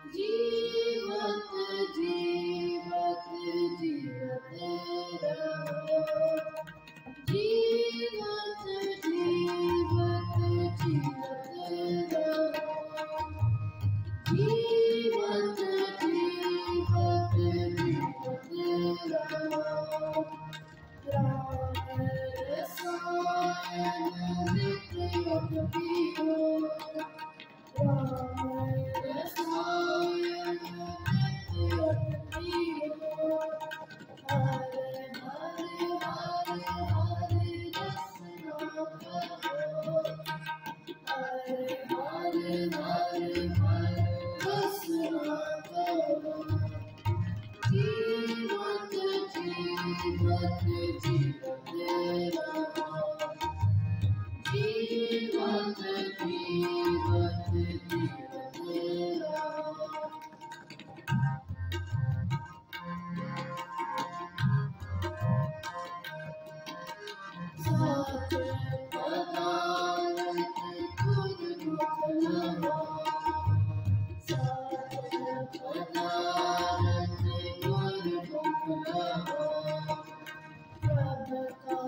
जीवत जीवत जीवत रहो, जीवत जीवत जीवत रहो, जीवत जीवत जीवत रहो। राम रसायन नित्य पियो, राम रसायन नित्य पियो। हरे हरे हरे हरे रसना कहो, हरे हरे हरे हरे रसना कहो। जीवत जीवत जीवत रहो, जीवत जीवत जीवत रहो। सात पदार्थ गुरुमुख लहो, सात पदार्थ गुरुमुख लहो। प्रभ का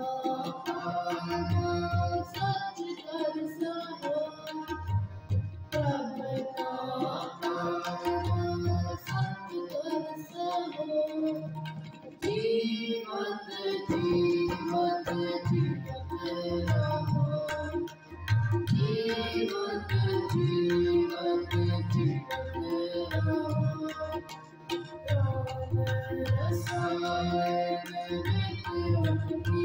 पाना सच दर्शहो, प्रभ का पाना सच दर्शहो। जीवत जीवत जीवत रहो, जीवत जीवत जीवत रहो। राम रसायन नित्य